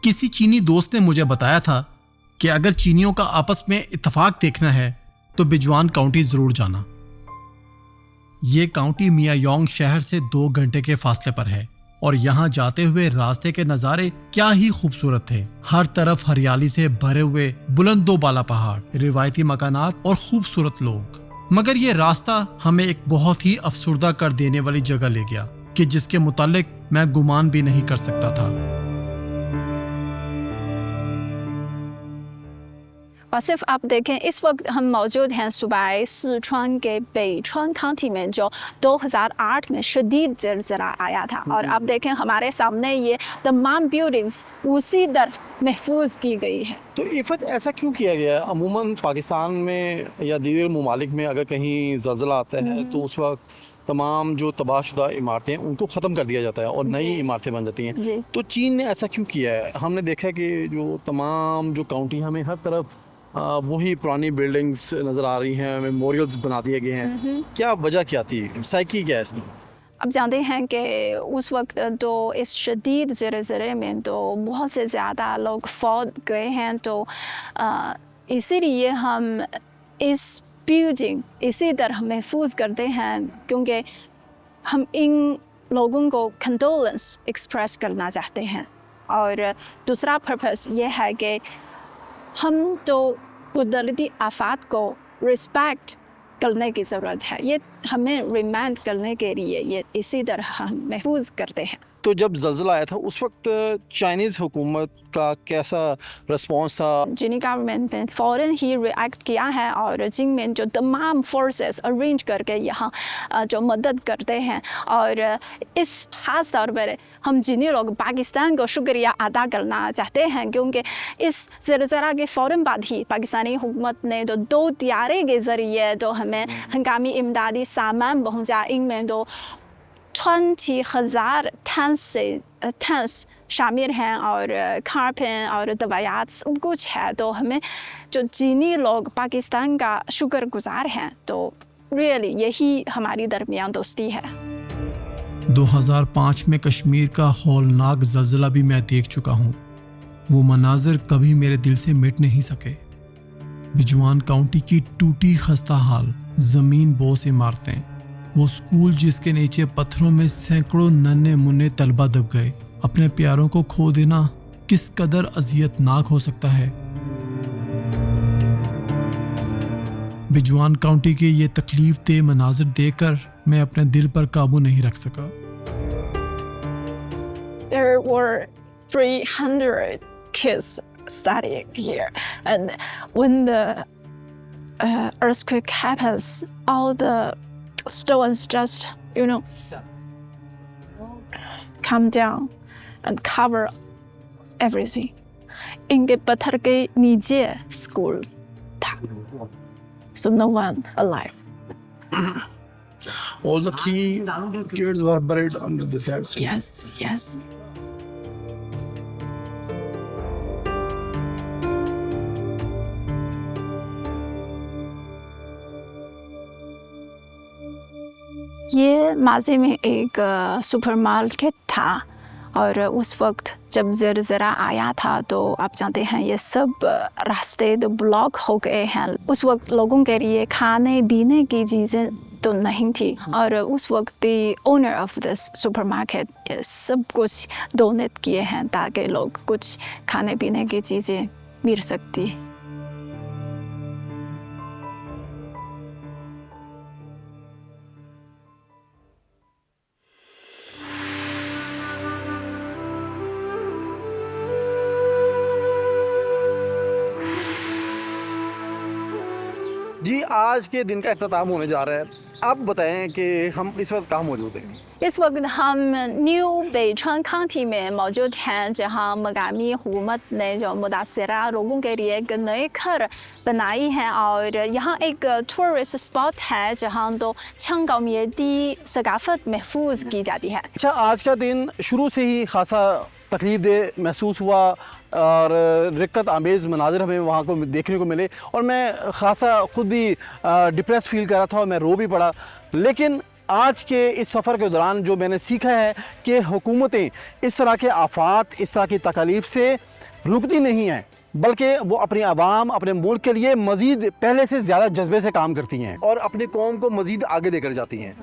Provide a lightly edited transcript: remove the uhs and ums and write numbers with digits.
किसी चीनी दोस्त ने मुझे बताया था कि अगर चीनियों का आपस में इत्तेफाक देखना है तो बिजवान काउंटी जरूर जाना। ये काउंटी मियायोंग शहर से 2 घंटे के फासले पर है और यहाँ जाते हुए रास्ते के नज़ारे क्या ही खूबसूरत थे। हर तरफ हरियाली से भरे हुए बुलंदो बाला पहाड़, रिवायती मकानात और खूबसूरत लोग। मगर ये रास्ता हमें एक बहुत ही अफसुर्दा कर देने वाली जगह ले गया कि जिसके मुतालिक मैं गुमान भी नहीं कर सकता था। सिर्फ आप देखें, इस वक्त हम मौजूद हैं सूबाई सिचुआन के बेइचुआन काउंटी में, जो 2008 में शदीद ज़लज़ला आया था। और आप देखें हमारे सामने ये तमाम बिल्डिंग्स उसी दर महफूज की गई है। तो इफ़त ऐसा क्यों किया गया है? अमूमन पाकिस्तान में या दीगर ममालिक में अगर कहीं ज़लज़ला आता है तो उस वक्त तमाम जो तबाहशुदा इमारतें उनको ख़त्म कर दिया जाता है और नई इमारतें बन जाती हैं। तो चीन ने ऐसा क्यों किया है? हमने देखा है कि जो तमाम जो काउंटी हमें हर तरफ वही पुरानी बिल्डिंग्स नज़र आ रही हैं, मेमोरियल्स बना दिए गए हैं। क्या वजह क्या थी? साइकी क्या है इसमें? अब जानते हैं कि उस वक्त तो इस शदीद ज़लज़ले में तो बहुत से ज़्यादा लोग फौत गए हैं। तो इसीलिए हम इस बिल्डिंग इसी तरह महफूज करते हैं, क्योंकि हम इन लोगों को कंडोलेंस एक्सप्रेस करना चाहते हैं। और दूसरा पर्पस ये है कि हम तो कुदरती आफात को रिस्पेक्ट करने की ज़रूरत है। ये हमें रिमाइंड करने के लिए ये इसी तरह हम महफूज करते हैं। तो जब ज़लज़ला आया था उस वक्त चाइनीज़ हुकूमत का कैसा रिस्पॉन्स था? चीनी गवर्नमेंट ने फ़ौरन ही रिएक्ट किया है और चीन में जो तमाम फोर्सेस अरेंज करके यहाँ जो मदद करते हैं। और इस ख़ास तौर पर हम चीनी लोग पाकिस्तान को शुक्रिया अदा करना चाहते हैं, क्योंकि इस ज़लज़ला के फ़ौरन बाद ही पाकिस्तानी हुकूमत ने तो 2 तियारे के ज़रिए तो हमें हंगामी इमदादी सामान पहुँचा। इनमें तो 20,000 टन्स शामिल हैं और खान और दवाइयात सब कुछ है। तो हमें जो चीनी लोग पाकिस्तान का शुक्रगुजार हैं, तो रियली यही हमारी दरमियान दोस्ती है। 2005 में कश्मीर का हौलनाक ज़लज़ला भी मैं देख चुका हूँ। वो मनाजिर कभी मेरे दिल से मिट नहीं सके। बिजवान काउंटी की टूटी खस्ता हाल ज़मीन बोस इमारतें, वो स्कूल जिसके नीचे पत्थरों में सैकड़ों नन्हे मुन्ने तलबा दब गए। अपने प्यारों को खो देना किस कदर अजियतनाक हो सकता है। बिजवान काउंटी के ये तकलीफ दे मनाजिर देखकर मैं अपने दिल पर काबू नहीं रख सका। There were 300 kids studying here, and when the earthquake happens, all the stones just, come down and cover everything. इनके पत्थर के नीचे स्कूल था, so no one alive. All the 3 kids were buried under the steps. Yes. ये माज़ी में एक supermarket था और उस वक्त जब ज़लज़ला आया था तो आप जानते हैं ये सब रास्ते तो ब्लॉक हो गए हैं। उस वक्त लोगों के लिए खाने पीने की चीज़ें तो नहीं थी और उस वक्त the owner of this supermarket ये सब कुछ डोनेट किए हैं ताकि लोग कुछ खाने पीने की चीज़ें मिल सकती। जी, आज के दिन का इख्तिताम होने जा रहा है। आप बताएं कि हम इस वक्त कहाँ मौजूद हैं? इस वक्त हम न्यू बेइचुआन काउंटी में मौजूद हैं, जहाँ मकामी हुकूमत ने जो मुतासरा लोगों के लिए एक नए घर बनाई हैं और यहाँ एक टूरिस्ट स्पॉट है जहाँ तो छंग कौमियती सकाफत महफूज की जाती है। अच्छा, आज का दिन शुरू से ही खासा तकलीफ दे महसूस हुआ और रिक्कत आमेज़ मनाज़िर हमें वहाँ को देखने को मिले और मैं खासा ख़ुद भी डिप्रेस फील कर रहा था और मैं रो भी पड़ा। लेकिन आज के इस सफ़र के दौरान जो मैंने सीखा है कि हुकूमतें इस तरह के आफात, इस तरह की तकलीफ़ से रुकती नहीं हैं, बल्कि वो अपनी आवाम, अपने मुल्क के लिए मज़ीद पहले से ज़्यादा जज्बे से काम करती हैं और अपनी कौम को मज़ीद आगे लेकर जाती हैं।